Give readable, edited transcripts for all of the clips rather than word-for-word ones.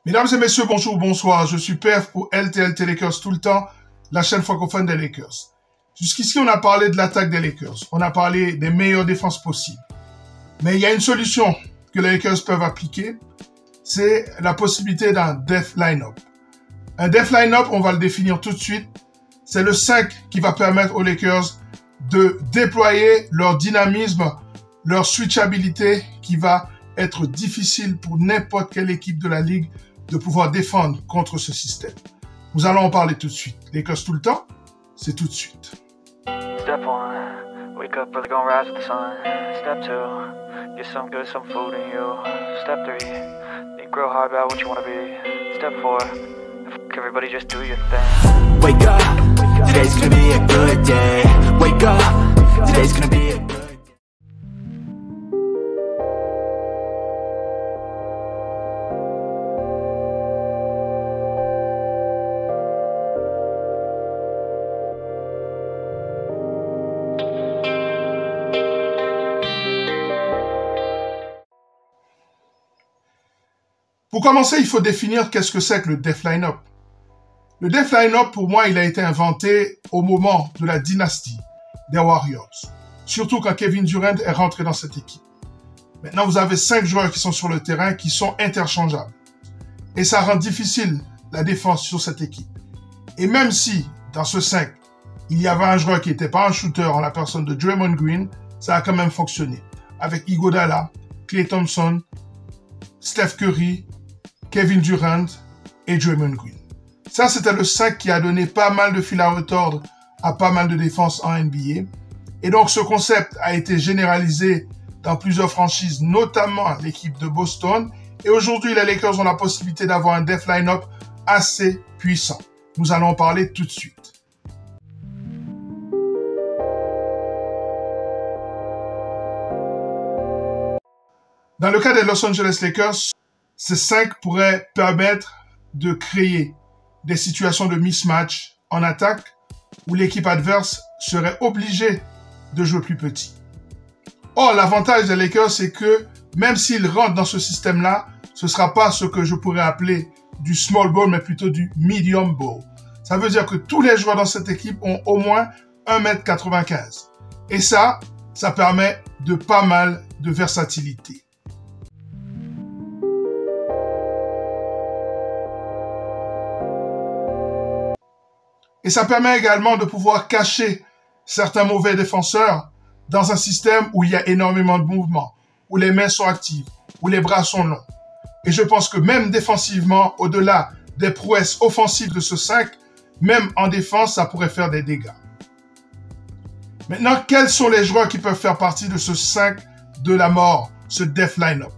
Mesdames et messieurs, bonjour, bonsoir. Je suis PF pour LTLT Lakers tout le temps, la chaîne francophone des Lakers. Jusqu'ici, on a parlé de l'attaque des Lakers. On a parlé des meilleures défenses possibles. Mais il y a une solution que les Lakers peuvent appliquer. C'est la possibilité d'un death line-up. Un death line-up, on va le définir tout de suite. C'est le 5 qui va permettre aux Lakers de déployer leur dynamisme, leur switchabilité qui va être difficile pour n'importe quelle équipe de la ligue de pouvoir défendre contre ce système. Nous allons en parler tout de suite. Lakers tout le temps, c'est tout de suite. Step 1, wake up early, gonna rise with the sun. Step 2, get some good, some food in you. Step 3, think real hard about what you wanna be. Step 4, everybody just do your thing. Wake up, today's gonna be a good day. Wake up, today's gonna be a good day. Pour commencer, il faut définir qu'est-ce que c'est que le death line-up. Le death line-up, pour moi, il a été inventé au moment de la dynastie des Warriors. Surtout quand Kevin Durant est rentré dans cette équipe. Maintenant, vous avez 5 joueurs qui sont sur le terrain, qui sont interchangeables. Et ça rend difficile la défense sur cette équipe. Et même si, dans ce 5, il y avait un joueur qui n'était pas un shooter en la personne de Draymond Green, ça a quand même fonctionné. Avec Iguodala, Klay Thompson, Steph Curry, Kevin Durant et Draymond Green. Ça, c'était le 5 qui a donné pas mal de fil à retordre à pas mal de défenses en NBA. Et donc, ce concept a été généralisé dans plusieurs franchises, notamment l'équipe de Boston. Et aujourd'hui, les Lakers ont la possibilité d'avoir un death line-up assez puissant. Nous allons en parler tout de suite. Dans le cas des Los Angeles Lakers, ces 5 pourraient permettre de créer des situations de mismatch en attaque où l'équipe adverse serait obligée de jouer plus petit. Or, l'avantage des Lakers, c'est que même s'ils rentrent dans ce système-là, ce ne sera pas ce que je pourrais appeler du small ball, mais plutôt du medium ball. Ça veut dire que tous les joueurs dans cette équipe ont au moins 1,95 m. Et ça permet de pas mal de versatilité. Et ça permet également de pouvoir cacher certains mauvais défenseurs dans un système où il y a énormément de mouvements, où les mains sont actives, où les bras sont longs. Et je pense que même défensivement, au-delà des prouesses offensives de ce 5, même en défense, ça pourrait faire des dégâts. Maintenant, quels sont les joueurs qui peuvent faire partie de ce 5 de la mort, ce death line-up?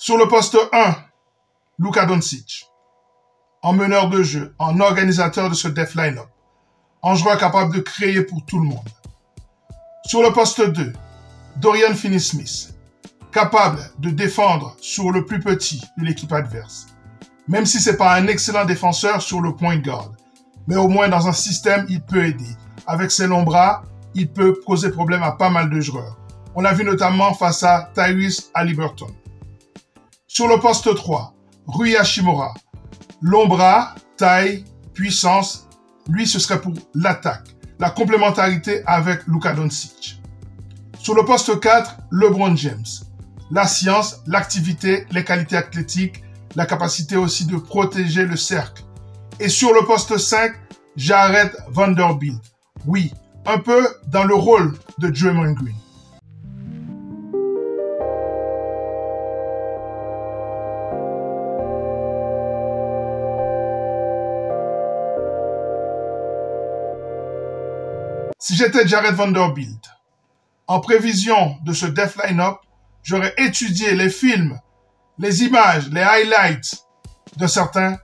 Sur le poste 1, Luka Doncic, en meneur de jeu, en organisateur de ce death line-up, en joueur capable de créer pour tout le monde. Sur le poste 2, Dorian Finney-Smith, capable de défendre sur le plus petit de l'équipe adverse, même si c'est pas un excellent défenseur sur le point guard, mais au moins dans un système, il peut aider. Avec ses longs bras, il peut poser problème à pas mal de joueurs. On l'a vu notamment face à Tyrese Haliburton. Sur le poste 3, Rui Hachimura. Long bras, taille, puissance. Lui, ce serait pour l'attaque. La complémentarité avec Luka Doncic. Sur le poste 4, LeBron James. La science, l'activité, les qualités athlétiques, la capacité aussi de protéger le cercle. Et sur le poste 5, Jared Vanderbilt. Oui, un peu dans le rôle de Draymond Green. Si j'étais Jared Vanderbilt, en prévision de ce death line-up, j'aurais étudié les films, les images, les highlights de certains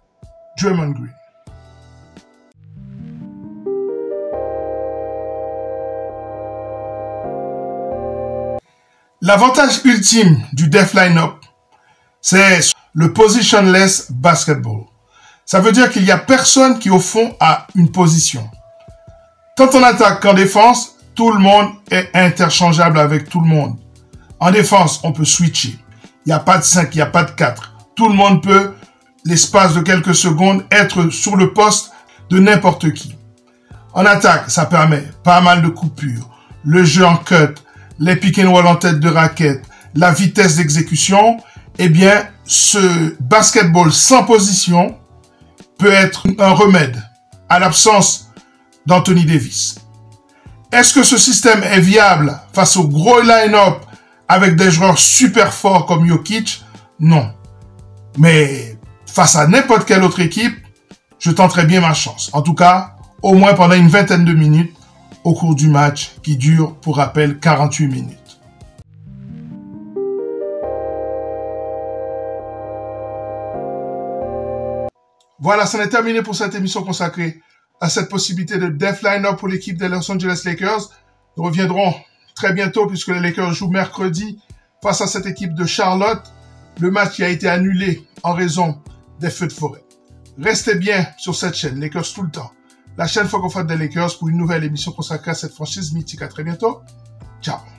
Draymond Green. L'avantage ultime du death line-up, c'est le positionless basketball. Ça veut dire qu'il n'y a personne qui, au fond, a une position. Tant en attaque qu'en défense, Tout le monde est interchangeable avec tout le monde. En défense, on peut switcher. Il n'y a pas de 5, il n'y a pas de 4. Tout le monde peut, l'espace de quelques secondes, être sur le poste de n'importe qui. En attaque, ça permet pas mal de coupures, le jeu en cut, les pick and roll en tête de raquette, la vitesse d'exécution. Eh bien, ce basketball sans position peut être un remède à l'absence d'Anthony Davis. Est-ce que ce système est viable face au gros line-up avec des joueurs super forts comme Jokic? Non. Mais face à n'importe quelle autre équipe, je tenterai bien ma chance. En tout cas, au moins pendant une vingtaine de minutes au cours du match qui dure, pour rappel, 48 minutes. Voilà, c'en est terminé pour cette émission consacrée à cette possibilité de death line-up pour l'équipe des Los Angeles Lakers. Nous reviendrons très bientôt puisque les Lakers jouent mercredi face à cette équipe de Charlotte. Le match qui a été annulé en raison des feux de forêt. Restez bien sur cette chaîne, Lakers tout le temps. La chaîne francophone des Lakers pour une nouvelle émission consacrée à cette franchise mythique. À très bientôt. Ciao.